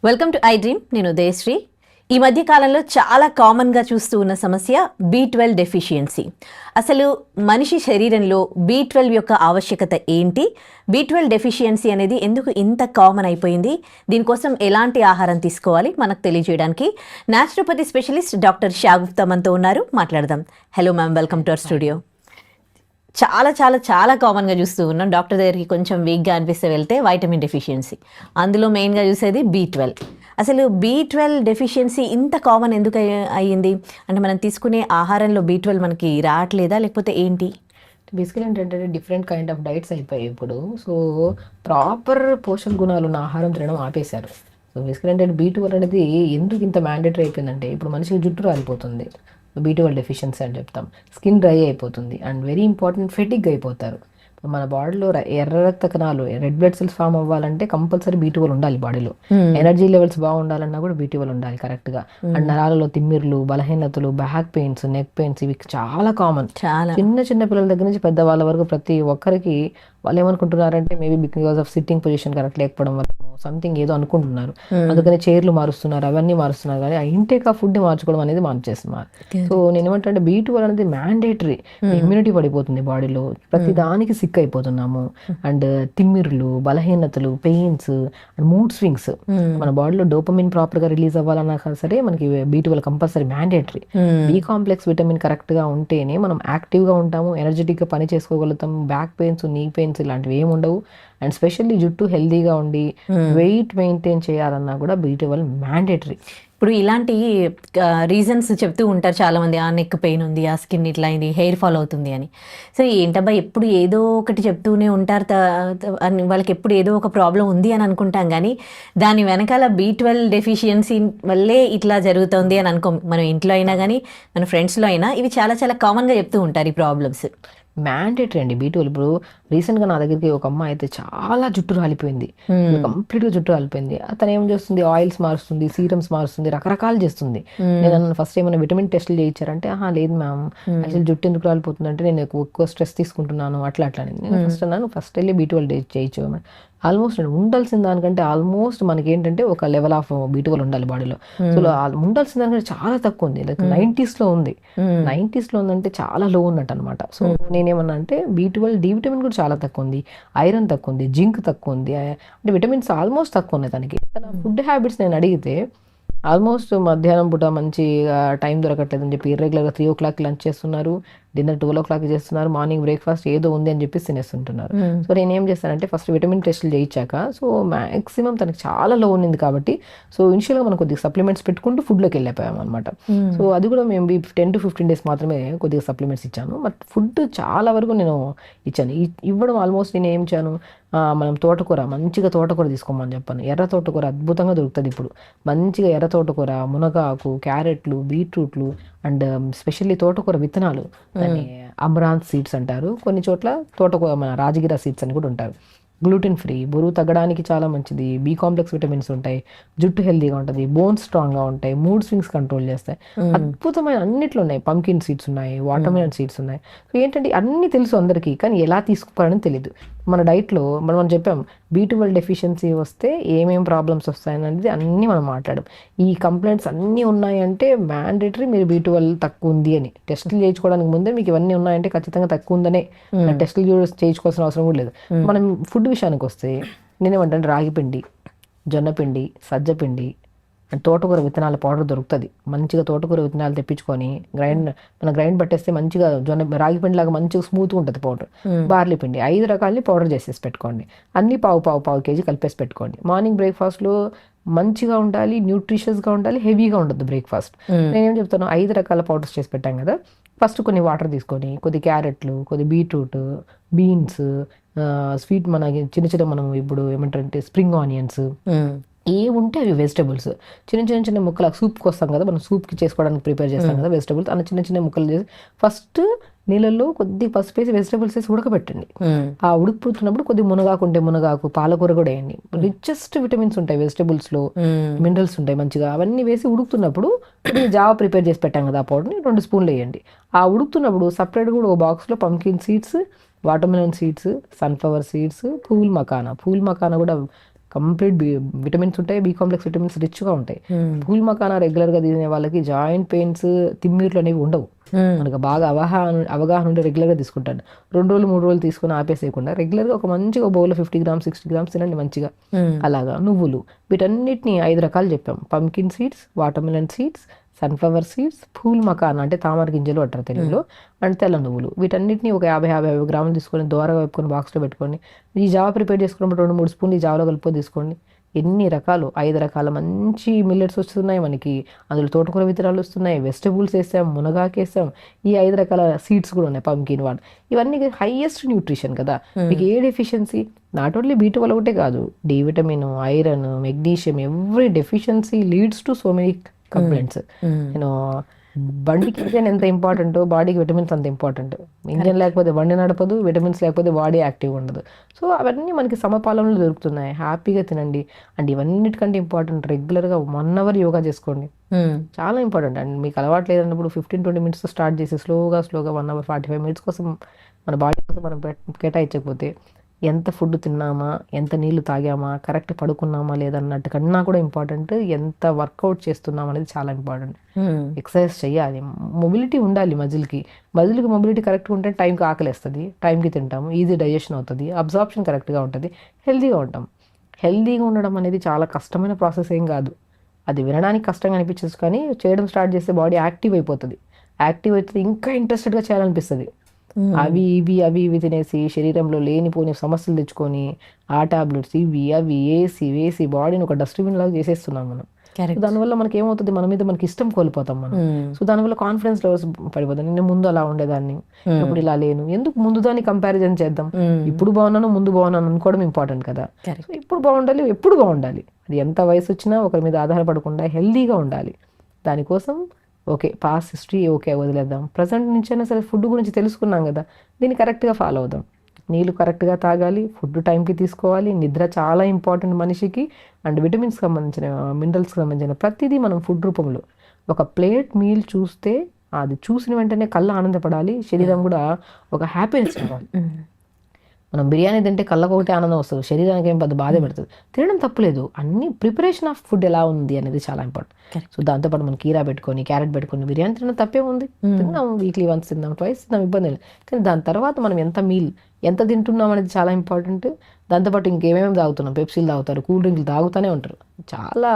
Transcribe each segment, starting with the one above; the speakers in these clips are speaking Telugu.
Welcome to I dream. నేను ఉదయశ్రీ. ఈ మధ్య కాలంలో చాలా కామన్గా చూస్తూ ఉన్న సమస్య B12 డెఫిషియన్సీ. అసలు మనిషి శరీరంలో B12 యొక్క ఆవశ్యకత ఏంటి, B12 డెఫిషియన్సీ అనేది ఎందుకు ఇంత కామన్ అయిపోయింది, దీనికోసం ఎలాంటి ఆహారం తీసుకోవాలి మనకు తెలియజేయడానికి న్యాచురోపతి స్పెషలిస్ట్ డాక్టర్ షాగుప్తా మనతో ఉన్నారు. మాట్లాడదాం. Hello ma'am, welcome to our studio. చాలా చాలా చాలా కామన్గా చూస్తూ ఉన్నాం. డాక్టర్ దగ్గరికి కొంచెం వీక్గా అనిపిస్తే వెళ్తే వైటమిన్ డెఫిషియన్సీ, అందులో మెయిన్గా చూసేది B12. అసలు B12 డెఫిషియన్సీ ఇంత కామన్ ఎందుకు అయ్యింది? అంటే మనం తీసుకునే ఆహారంలో B12 మనకి రావట్లేదా, లేకపోతే ఏంటి? బేసికలీ ఏంటంటే డిఫరెంట్ కైండ్ ఆఫ్ డైట్స్ అయిపోయాయి ఇప్పుడు. సో ప్రాపర్ పోషక గుణాలు ఉన్న ఆహారం తినడం ఆపేశారు. సో బేసికలీ ఏంటంటే B12 అనేది ఎందుకు ఇంత మ్యాండేటరీ అయిపోయిందంటే, ఇప్పుడు మనిషికి జుట్టు రాలిపోతుంది, B12 డెఫిషియన్సీ అని చెప్తాం. స్కిన్ డ్రై అయిపోతుంది అండ్ వెరీ ఇంపార్టెంట్ ఫెటిగ్ అయిపోతారు. మన బాడీలో ఎర్ర రక్త కణాలు, రెడ్ బ్లడ్ సెల్స్ ఫామ్ అవ్వాలంటే కంపల్సరీ B12 ఉండాలి బాడీలో. ఎనర్జీ లెవెల్స్ బాగుండాలన్నా కూడా B12 ఉండాలి కరెక్ట్గా. అండ్ నరాలలో తిమ్మిర్లు, బలహీనతలు, బ్యాక్ పెయిన్స్, నెక్ పెయిన్స్ ఇవి చాలా కామన్. చిన్న చిన్న పిల్లల దగ్గర నుంచి పెద్దవాళ్ళ వరకు ప్రతి ఒక్కరికి వాళ్ళు ఏమనుకుంటున్నారంటే maybe because of sitting position correct లేకపోవడం వల్ల సంథింగ్ ఏదో అనుకుంటున్నారు, అందుకని చైర్లు మారుస్తున్నారు, అవన్నీ మారుస్తున్నారు. కానీ ఆ ఇంటేక్ ఆ ఫుడ్ మార్చుకోవడం అనేది మార్చేస్తున్నారు. సో నేను ఏమంటే B12 అనేది మ్యాండేటరీ. ఇమ్యూనిటీ పడిపోతుంది బాడీలో, ప్రతి దానికి సిక్ అయిపోతున్నాము. అండ్ తిమ్మిర్లు, బలహీనతలు, పెయిన్స్ అండ్ మూడ్ స్వింగ్స్. మన బాడీలో డోపమిన్ ప్రాపర్ గా రిలీజ్ అవ్వాలన్నా సరే మనకి B12 compulsory mandatory. B complex vitamin correct గా ఉంటేనే మనం యాక్టివ్ గా ఉంటాము, ఎనర్జెటిక్ గా పని చేసుకోగలుగుతాం. బ్యాక్ పెయిన్స్, నీ పెయిన్స్ ఇలాంటివి ఏమి ఉండవు. అండ్ స్పెషల్లీ జుట్టు హెల్దీగా ఉండి వెయిట్ మెయింటైన్ చేయాలన్నా కూడా B12 మ్యాండేటరీ. ఇప్పుడు ఇలాంటి రీజన్స్ చెప్తూ ఉంటారు చాలామంది, ఆ నెక్ పెయిన్ ఉంది, ఆ స్కిన్ ఇట్లా అయింది, హెయిర్ ఫాల్ అవుతుంది అని. సో ఏంటబ్బా ఎప్పుడు ఏదో ఒకటి చెప్తూనే ఉంటారు, వాళ్ళకి ఎప్పుడు ఏదో ఒక ప్రాబ్లం ఉంది అని అనుకుంటాం. కానీ దాని వెనకాల B12 డెఫిషియన్సీ వల్లే ఇట్లా జరుగుతుంది అని అనుకోం. మనం ఇంట్లో అయినా కానీ మన ఫ్రెండ్స్లో అయినా ఇవి చాలా చాలా కామన్గా చెప్తూ ఉంటారు ఈ ప్రాబ్లమ్స్. మ్యాండేటరీ అండి B12. ఇప్పుడు రీసెంట్గా నా దగ్గరికి ఒక అమ్మాయి అయితే చాలా జుట్టు రాలిపోయింది, కంప్లీట్గా జుట్టు రాలిపోయింది. అతను ఏం చేస్తుంది, ఆయిల్స్ మారుస్తుంది, సీరమ్స్ మారుస్తుంది, రకరకాలు చేస్తుంది. నేను ఫస్ట్ ఏమైనా విటమిన్ టెస్ట్లు చేయించారంటే లేదు మ్యామ్, యాక్చువల్లీ జుట్టు ఎందుకు రాలిపోతుంది అంటే నేను ఎక్కువ స్ట్రెస్ తీసుకుంటున్నాను అట్లా అట్లా. నేను ఫస్ట్ వెళ్ళి B12 చేయించు. ఆల్మోస్ట్ ఉండాల్సిన దానికంటే ఆల్మోస్ట్ మనకి ఏంటంటే ఒక లెవెల్ ఆఫ్ B12 ఉండాలి బాడీలో. సో ఉండాల్సిన దానికంటే చాలా తక్కువ ఉంది, లైక్ 90s లో ఉంది. 90s లో ఉందంటే చాలా లో ఉన్నట్టు అనమాట. సో నేనేమన్నా అంటే B12, D విటమిన్ కూడా చాలా తక్కువ ఉంది, ఐరన్ తక్కువ ఉంది, జింక్ తక్కువ ఉంది, అంటే విటమిన్స్ ఆల్మోస్ట్ తక్కువ ఉన్నాయి తనకి. తన ఫుడ్ హ్యాబిట్స్ నేను అడిగితే ఆల్మోస్ట్ మధ్యాహ్నం పూట మంచి టైం దొరకట్లేదు అని చెప్పి ఇర్రెగ్యులర్గా 3 o'clock లంచ్ చేస్తున్నారు, డిన్నర్ 12 o'clock చేస్తున్నారు, మార్నింగ్ బ్రేక్ఫాస్ట్ ఏదో ఉంది అని చెప్పి తినేస్తుంటున్నారు. సో నేను ఏం చేస్తానంటే ఫస్ట్ విటమిన్ టెస్ట్లు చేయించాక, సో మ్యాక్సిమం తనకి చాలా లో ఉన్నింది కాబట్టి సో ఇనిషియల్గా మనం కొద్దిగా సప్లిమెంట్స్ పెట్టుకుంటూ ఫుడ్లోకి వెళ్ళిపోయాం అనమాట. సో అది కూడా మేము 10 to 15 days మాత్రమే కొద్దిగా సప్లిమెంట్స్ ఇచ్చాను, బట్ ఫుడ్ చాలా వరకు నేను ఇచ్చాను. ఇవ్వడం ఆల్మోస్ట్ నేను ఏం ఇచ్చాను, మనం తోటకూర, మంచిగా తోటకూర తీసుకోమని చెప్పాను. ఎర్ర తోటకూర అద్భుతంగా దొరుకుతుంది ఇప్పుడు. మంచిగా ఎర్ర తోటకూర, మునగాకు, క్యారెట్లు, బీట్రూట్లు అండ్ స్పెషల్లీ తోటకూర విత్తనాలు, దాన్ని అమరాంత్ సీడ్స్ అంటారు, కొన్ని చోట్ల తోటకూర మన రాజగిర సీడ్స్ అని కూడా ఉంటారు. గ్లూటెన్ ఫ్రీ, బరువు తగ్గడానికి చాలా మంచిది, B కాంప్లెక్స్ విటమిన్స్ ఉంటాయి, జుట్టు హెల్దీగా ఉంటుంది, బోన్స్ స్ట్రాంగ్గా ఉంటాయి, మూడ్ స్వింగ్స్ కంట్రోల్ చేస్తాయి, అద్భుతమైన అన్నిట్లో ఉన్నాయి. పంకిన్ సీడ్స్ ఉన్నాయి, వాటర్మెలన్ సీడ్స్ ఉన్నాయి. సో ఏంటంటే అన్నీ తెలుసు అందరికీ, కానీ ఎలా తీసుకోవాలని తెలియదు. మన డైట్లో మనం చెప్పాం B12 డెఫిషియన్సీ వస్తే ఏమేమి ప్రాబ్లమ్స్ వస్తాయనేది అన్నీ మనం మాట్లాడాం. ఈ కంప్లైంట్స్ అన్నీ ఉన్నాయంటే మ్యాండేటరీ మీరు B12 తక్కువ ఉంది అని టెస్టులు చేయించుకోవడానికి ముందే మీకు ఇవన్నీ ఉన్నాయంటే ఖచ్చితంగా తక్కువ ఉందనే టెస్టులు చేయించుకోవాల్సిన అవసరం కూడా లేదు. మనం ఫుడ్ విషయానికి వస్తే నేనేమంటే రాగిపిండి, జొన్నపిండి, సజ్జపిండి అండ్ తోటకూర విత్తనాల పౌడర్ దొరుకుతుంది. మంచిగా తోటకూర విత్తనాలు తెప్పించుకొని గ్రైండ్ పట్టేస్తే మంచిగా రాగి పిండి లాగా మంచిగా స్మూత్గా ఉంటుంది పౌడర్. బార్లీ పిండి 5 రకాలని పౌడర్ చేసేసి పెట్టుకోండి, అన్ని పావు కేజీ కలిపేసి పెట్టుకోండి. మార్నింగ్ బ్రేక్ఫాస్ట్లో మంచిగా ఉండాలి, న్యూట్రిషియస్గా ఉండాలి, హెవీగా ఉండదు బ్రేక్ఫాస్ట్. నేనేం చెప్తాను, 5 రకాల పౌడర్స్ చేసి పెట్టాం కదా, ఫస్ట్ కొన్ని వాటర్ తీసుకొని కొద్ది క్యారెట్లు, కొద్ది బీట్రూట్, బీన్స్, స్వీట్ మన చిన్న మనం ఇప్పుడు ఏమంటారంటే స్ప్రింగ్ ఆనియన్స్, ఏముంటే అవి వెజిటబుల్స్ చిన్న ముక్కలు సూప్కి వస్తాం కదా, మనం సూప్కి చేసుకోవడానికి ప్రిపేర్ చేస్తాం కదా వెజిటబుల్స్, అన్న చిన్న ముక్కలు చేసి ఫస్ట్ నీళ్ళల్లో కొద్ది పసుపు వేసి వెజిటబుల్స్ వేసి ఉడకబెట్టండి. ఆ ఉడికిపోతున్నప్పుడు కొద్ది మునగాకు ఉంటే మునగాకు, పాలకూర కూడా వేయండి. రిచెస్ట్ విటమిన్స్ ఉంటాయి వెజిటబుల్స్లో, మినరల్స్ ఉంటాయి మంచిగా. అవన్నీ వేసి ఉడుకుతున్నప్పుడు జావా ప్రిపేర్ చేసి పెట్టాం కదా, ఆ పౌడర్ని 2 స్పూన్లు వేయండి. ఆ ఉడుకుతున్నప్పుడు సపరేట్ కూడా ఒక బాక్స్లో pumpkin seeds watermelon seeds, sunflower seeds, pool makhana కూడా కంప్లీట్ విటమిన్స్ ఉంటాయి, బి కాంప్లెక్స్ విటమిన్స్ రిచ్గా ఉంటాయి. పూల్ మకానా రెగ్యులర్గా తినే వాళ్ళకి జాయింట్ పెయిన్స్, తిమ్మిర్లు అనేవి ఉండవు. మనకు బాగా అవగాహన ఉండి రెగ్యులర్గా తీసుకుంటాను. 2 రోజులు 3 రోజులు తీసుకుని ఆపేసేయకుండా రెగ్యులర్గా ఒక మంచిగా బౌల్లో 50 గ్రామ్స్ 60 గ్రామ్స్ తినండి మంచిగా. అలాగా నువ్వులు, వీటన్నిటిని 5 రకాలు చెప్పాం. Pumpkin seeds, watermelon seeds, sunflower seeds, pool makhana అంటే తామర గింజలు అంటారు తెలుగులో, అండ్ తెల్ల నువ్వులు. వీటన్నిటిని ఒక 50 గ్రాములు తీసుకొని దోరగా వేపుకొని బాక్స్లో పెట్టుకోండి. ఈ జావా ప్రిపేర్ చేసుకున్నప్పుడు 2-3 స్పూన్లు ఈ జావలో కలుపుకొని తీసుకోండి. ఎన్ని రకాలు, 5 రకాల మంచి మిల్లెట్స్ వస్తున్నాయి మనకి. అందులో తోటకూర విత్తనాలు వస్తున్నాయి, వెజిటబుల్స్ వేసాం, మునగాకు వేసాం, ఈ 5 రకాల సీడ్స్ కూడా ఉన్నాయి, పంకిన్ వన్. ఇవన్నీ హైయెస్ట్ న్యూట్రిషన్ కదా. మీకు ఏ డెఫిషియన్సీ, నాట్ ఓన్లీ B12 ఒకటే కాదు, D vitamin, iron, magnesium, every deficiency leads to so many complaints. నేను బండికి ఇంజన్ ఎంత ఇంపార్టెంటో బాడీకి విటమిన్స్ అంత ఇంపార్టెంట్. ఇంజన్ లేకపోతే బండి నడపదు, విటమిన్స్ లేకపోతే బాడీ యాక్టివ్ ఉండదు. సో అవన్నీ మనకి సమపాలనలో దొరుకుతున్నాయి, హ్యాపీగా తినండి. అండ్ ఇవన్నిటికంటే ఇంపార్టెంట్, రెగ్యులర్గా 1 hour యోగా చేసుకోండి, చాలా ఇంపార్టెంట్. అండ్ మీకు అలవాటు లేదన్నప్పుడు 15-20 minutes స్టార్ట్ చేసి స్లోగా 1 hour 45 minutes కోసం మన బాడీ కోసం మనం కేటాయించకపోతే ఎంత ఫుడ్ తిన్నామా, ఎంత నీళ్లు తాగామా, కరెక్ట్ పడుకున్నామా లేదన్నట్టు కన్నా కూడా ఇంపార్టెంట్ ఎంత వర్కౌట్ చేస్తున్నాం అనేది చాలా ఇంపార్టెంట్. ఎక్సర్సైజ్ చేయాలి, మొబిలిటీ ఉండాలి మజిల్కి మొబిలిటీ కరెక్ట్గా ఉంటే టైంకి ఆకలేస్తుంది, టైంకి తింటాము, ఈజీ డైజెషన్ అవుతుంది, అబ్జార్ప్షన్ కరెక్ట్గా ఉంటుంది, హెల్తీగా ఉంటాం. హెల్తీగా ఉండడం అనేది చాలా కష్టమైన ప్రాసెస్ ఏం కాదు. అది వినడానికి కష్టంగా అనిపించచ్చు, కానీ చేయడం స్టార్ట్ చేస్తే బాడీ యాక్టివ్ అయిపోతుంది. ఇంకా ఇంట్రెస్టెడ్గా చేయాలనిపిస్తుంది. అవి ఇవి తినేసి శరీరంలో లేనిపోని సమస్యలు తెచ్చుకొని ఆ టాబ్లెట్స్ ఇవి అవి వేసి బాడీని ఒక డస్ట్బిన్ లాగా చేసేస్తున్నాం మనం. దానివల్ల మనకి ఏమవుతుంది, మన మీద మనకి ఇష్టం కోల్పోతాం మనం. సో దానివల్ల కాన్ఫిడెన్స్ లెవెల్స్ పడిపోతాం. నేను ముందు అలా ఉండేదాన్ని, ఇప్పుడు ఇలా లేను, ఎందుకు ముందు దాన్ని కంపారిజన్ చేద్దాం. ఇప్పుడు బాగున్నాను, ముందు బాగున్నాను అనుకోవడం ఇంపార్టెంట్ కదా. సో ఇప్పుడు బాగుండాలి, ఎప్పుడు బాగుండాలి. అది ఎంత వయసు వచ్చినా ఒకరి మీద ఆధారపడకుండా హెల్దీగా ఉండాలి. దానికోసం ఓకే, పాస్ట్ హిస్టరీ ఓకే వదిలేద్దాం, ప్రజెంట్ నుంచైనా సరే ఫుడ్ గురించి తెలుసుకున్నాం కదా, దీన్ని కరెక్ట్గా ఫాలో అవుదాం. నీళ్ళు కరెక్ట్గా తాగాలి, ఫుడ్ టైంకి తీసుకోవాలి, నిద్ర చాలా ఇంపార్టెంట్ మనిషికి. అండ్ విటమిన్స్కి సంబంధించిన, మినరల్స్కి సంబంధించిన ప్రతిదీ మనం ఫుడ్ రూపంలో ఒక ప్లేట్ మీల్ చూస్తే అది చూసిన వెంటనే కళ్ళ ఆనందపడాలి, శరీరం కూడా ఒక హ్యాపీనెస్ రావాలి. మనం బిర్యానీ తింటే కళ్ళకు ఒకటి ఆనందం వస్తుంది, శరీరానికి ఏం పెద్ద బాధ పెడుతుంది. తినడం తప్పులేదు, అన్ని ప్రిపరేషన్ ఆఫ్ ఫుడ్ ఎలా ఉంది అనేది చాలా ఇంపార్టెంట్. సో దాంతోపాటు మనం కీరా పెట్టుకొని, క్యారెట్ పెట్టుకొని బిర్యానీ తినడం తప్పే ఉంది, తిందాం, వీక్లీ వన్స్ తిందాం, ట్వైస్ తిందాం, ఇబ్బంది లేదు. కానీ దాని తర్వాత మనం ఎంత తింటున్నాం అనేది చాలా ఇంపార్టెంట్. దాంతోపాటు ఇంకేమేమి తాగుతున్నాం, పెప్సీలు తాగుతారు, కూల్ డ్రింక్లు తాగుతూనే ఉంటారు, చాలా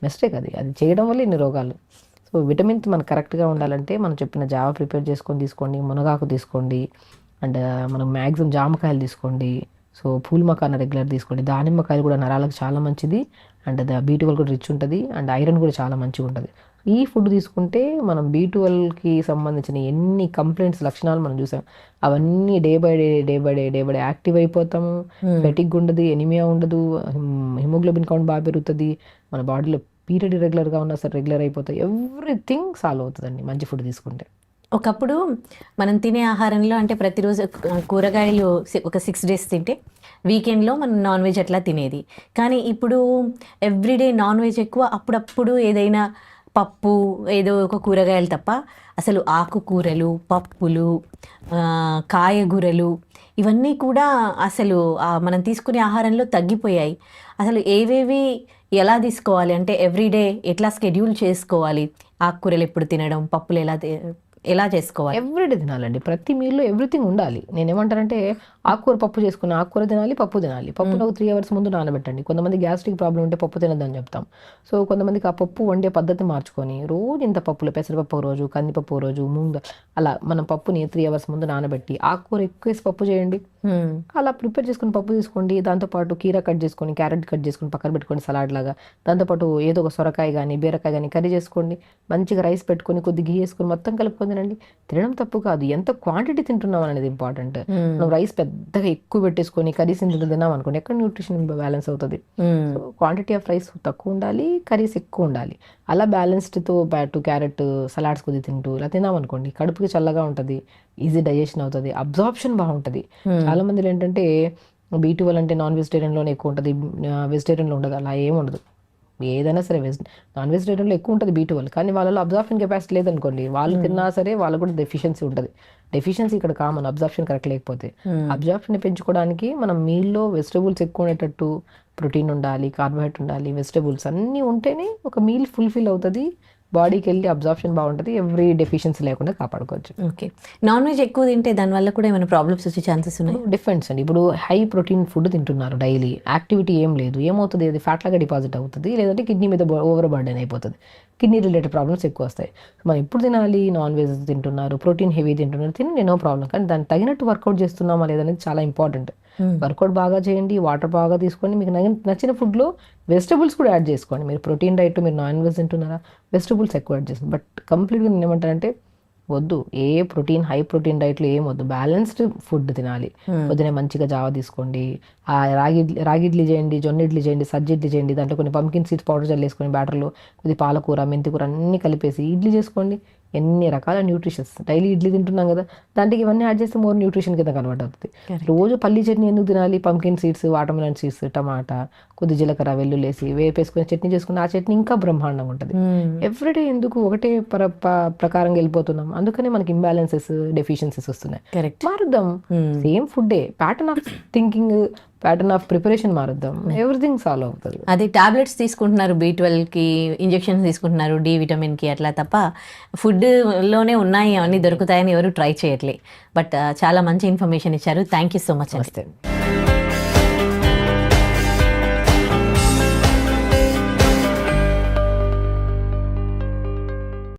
మిస్టేక్ అది చేయడం వల్ల ఇన్ని రోగాలు. సో విటమిన్స్ మనకు కరెక్ట్గా ఉండాలంటే మనం చెప్పిన జావా ప్రిపేర్ చేసుకొని తీసుకోండి, మునగాకు తీసుకోండి, అండ్ మనం మ్యాక్సిమం జామకాయలు తీసుకోండి. సో పూల్ మకానా రెగ్యులర్ తీసుకోండి. దానిమ్మకాయలు కూడా నరాలకు చాలా మంచిది, అండ్ B12 కూడా రిచ్ ఉంటుంది, అండ్ ఐరన్ కూడా చాలా మంచిగా ఉంటుంది. ఈ ఫుడ్ తీసుకుంటే మనం B12కి సంబంధించిన ఎన్ని కంప్లైంట్స్ లక్షణాలు మనం చూసాం, అవన్నీ డే బై డే యాక్టివ్ అయిపోతాము. ఫెటిక్ ఉండదు, ఎనిమియా ఉండదు, హిమోగ్లోబిన్ కౌంట్ బాగా పెరుగుతుంది, మన బాడీలో పీరియడ్ రెగ్యులర్గా ఉన్నా సరే రెగ్యులర్ అయిపోతాయి, ఎవ్రీథింగ్ సాల్వ్ అవుతుందండి మంచి ఫుడ్ తీసుకుంటే. ఒకప్పుడు మనం తినే ఆహారంలో అంటే ప్రతిరోజు కూరగాయలు ఒక 6 days తింటే వీకెండ్లో మనం నాన్ వెజ్ అట్లా తినేది. కానీ ఇప్పుడు ఎవ్రీడే నాన్ వెజ్ ఎక్కువ, అప్పుడప్పుడు ఏదైనా పప్పు ఏదో ఒక కూరగాయలు తప్ప అసలు ఆకుకూరలు, పప్పులు, కాయగూరలు ఇవన్నీ కూడా అసలు మనం తీసుకునే ఆహారంలో తగ్గిపోయాయి. అసలు ఏవేవి ఎలా తీసుకోవాలి అంటే ఎవ్రీడే ఎట్లా షెడ్యూల్ చేసుకోవాలి, ఆకుకూరలు ఎప్పుడు తినడం, పప్పులు ఎలా చేసుకోవాలి? ఎవ్రీడే తినాలండి, ప్రతి మీల్లో ఎవ్రీథింగ్ ఉండాలి. నేనేమంటానంటే ఆకుకూర పప్పు చేసుకుని ఆకుకూర తినాలి, పప్పును ఒక 3 hours ముందు నానబెట్టండి. కొంతమంది గ్యాస్ట్రిక్ ప్రాబ్లం ఉంటే పప్పు తినద్దని చెప్తాం. సో కొంతమందికి ఆ పప్పు వండే పద్ధతి మార్చుకొని రోజు ఇంత పప్పులు, పెసరపప్పు ఒక రోజు, కందిపప్పు ఒక రోజు, అలా మనం పప్పుని 3 hours ముందు నానబెట్టి ఆకుకూర ఎక్కువ వేసి పప్పు చేయండి. అలా ప్రిపేర్ చేసుకుని పప్పు తీసుకోండి. దాంతోపాటు కీరా కట్ చేసుకొని, క్యారెట్ కట్ చేసుకొని పక్కన పెట్టుకోండి సలాడ్ లాగా. దాంతోపాటు ఏదో ఒక సొరకాయ కానీ బీరకాయ కానీ కర్రీ చేసుకోండి. మంచిగా రైస్ పెట్టుకొని కొద్ది గీ వేసుకొని మొత్తం కలుపుకొని తినండి. తినడం తప్పు కాదు, ఎంత క్వాంటిటీ తింటున్నాం అనేది ఇంపార్టెంట్. మనం రైస్ పెద్దగా ఎక్కువ పెట్టేసుకొని కర్రీస్ ఇంత తిన్నాం అనుకోండి, ఎక్కడ న్యూట్రిషన్ బ్యాలెన్స్ అవుతుంది. సో క్వాంటిటీ ఆఫ్ రైస్ తక్కువ ఉండాలి, కర్రీస్ ఎక్కువ ఉండాలి. అలా బ్యాలెన్స్డ్తో పాటు క్యారెట్ సలాడ్స్ కొద్ది తింటూ ఇలా తిన్నాం అనుకోండి, కడుపుకి చల్లగా ఉంటుంది, ఈజీ డైజెషన్ అవుతుంది, అబ్జార్ప్షన్ బాగుంటుంది. చాలా మంది ఏంటంటే B12 అంటే నాన్ వెజిటేరియన్లోనే ఎక్కువ ఉంటుంది, వెజిటేరియన్లో ఉండదు, అలా ఏమి ఉండదు. ఏదైనా సరే నాన్ వెజిటేరియన్లో ఎక్కువ ఉంటుంది B12, కానీ వాళ్ళలో అబ్జార్ప్షన్ కెపాసిటీ లేదనుకోండి, వాళ్ళు తిన్నా సరే వాళ్ళకు కూడా డెఫిషియన్సీ ఉంటుంది. డెఫిషియన్సీ ఇక్కడ కామన్, అబ్జార్ప్షన్ కరెక్ట్ లేకపోతే. అబ్జార్ప్షన్ పెంచుకోవడానికి మనం మీల్లో వెజిటబుల్స్ ఎక్కువ ఉండేటట్టు, ప్రోటీన్ ఉండాలి, కార్బోహైడ్రేట్ ఉండాలి, వెజిటబుల్స్ అన్నీ ఉంటేనే ఒక మీల్ ఫుల్ఫిల్ అవుతుంది, బాడీకి వెళ్ళి అబ్జార్ప్షన్ బాగుంటుంది, ఎవ్రీ డెఫిషియన్సీ లేకుండా కాపాడుకోవచ్చు. ఓకే, నాన్ వెజ్ ఎక్కువ తింటే దానివల్ల కూడా ఏమైనా ప్రాబ్లమ్స్ వచ్చే ఛాన్సెస్ ఉన్నాయి? డిఫరెన్స్ అండి. ఇప్పుడు హై ప్రోటీన్ ఫుడ్ తింటున్నారు, డైలీ యాక్టివిటీ ఏం లేదు, ఏమవుతుంది, అది ఫ్యాట్ లాగా డిపాజిట్ అవుతుంది, లేదంటే కిడ్నీ మీద ఓవర్ బర్డెన్ అయిపోతుంది, కిడ్నీ రిలేటెడ్ ప్రాబ్లమ్స్ ఎక్కువ వస్తాయి. మనం ఎప్పుడు తినాలి, నాన్ వెజ్ తింటున్నారు, ప్రోటీన్ హెవీ తింటున్నారు, తినండి, నో ప్రాబ్లం, కానీ దానికి తగినట్టు వర్కౌట్ చేస్తున్నామా లేదనేది చాలా ఇంపార్టెంట్. వర్కౌట్ బాగా చేయండి, వాటర్ బాగా తీసుకోండి, మీకు నచ్చిన ఫుడ్లో వెజిటబుల్స్ కూడా యాడ్ చేసుకోండి. మీరు ప్రోటీన్ డైట్, మీరు నాన్ వెజ్ తింటున్నారా, వెజిటబుల్స్ ఎక్కువ యాడ్ చేస్తుంది. బట్ కంప్లీట్గా నేను ఏమంటానంటే వద్దు, ఏ ప్రోటీన్ హై ప్రోటీన్ డైట్లో ఏం వద్దు, బ్యాలెన్స్డ్ ఫుడ్ తినాలి. పొద్దునే మంచిగా జావ తీసుకోండి, రాగి ఇడ్లీ చేయండి, జొన్న ఇడ్లీ చేయండి, సజ్జ ఇడ్లీ చేయండి, దాంట్లో కొన్ని పంకిన్ సీడ్స్ పౌడర్ చల్లేసుకొని బ్యాటర్లో కొద్ది పాలకూర, మెంతికూర అన్నీ కలిపేసి ఇడ్లీ చేసుకోండి. ఎన్ని రకాల న్యూట్రిషన్స్, డైలీ ఇడ్లీ తింటున్నాం కదా, దాంట్లోకి ఇవన్నీ యాడ్ చేస్తే మోర్ న్యూట్రిషన్ కింద కన్వర్ట్ అవుతుంది. రోజు పల్లి చట్నీ ఎందుకు తినాలి, పంకిన్ సీడ్స్, వాటర్మెలన్ సీడ్స్, టమాటా, కొద్ది జీలకర్ర, వెల్లుల్లేసి వేపేసుకుని చట్నీ చేసుకుని, ఆ చట్నీ ఇంకా బ్రహ్మాండంగా ఉంటుంది. ఎవ్రీడే ఎందుకు ఒకటే ప్రకారంగా వెళ్ళిపోతున్నాం, అందుకనే మనకి ఇంబ్యాలెన్సెస్, డెఫిషియన్సీస్ వస్తున్నాయి. మారుద్దాం, సేమ్ ఫుడ్డే, pattern of thinking, pattern of preparation మారుద్దాం, ఎవ్రీథింగ్ సాల్వ్ అవుతుంది. అది టాబ్లెట్స్ తీసుకుంటున్నారు, B12కి ఇంజెక్షన్స్ తీసుకుంటున్నారు, D విటమిన్కి, అట్లా తప్ప ఫుడ్లోనే ఉన్నాయి అవన్నీ దొరుకుతాయని ఎవరు ట్రై చేయట్లే. బట్ చాలా మంచి ఇన్ఫర్మేషన్ ఇచ్చారు. Thank you so much. నమస్తే.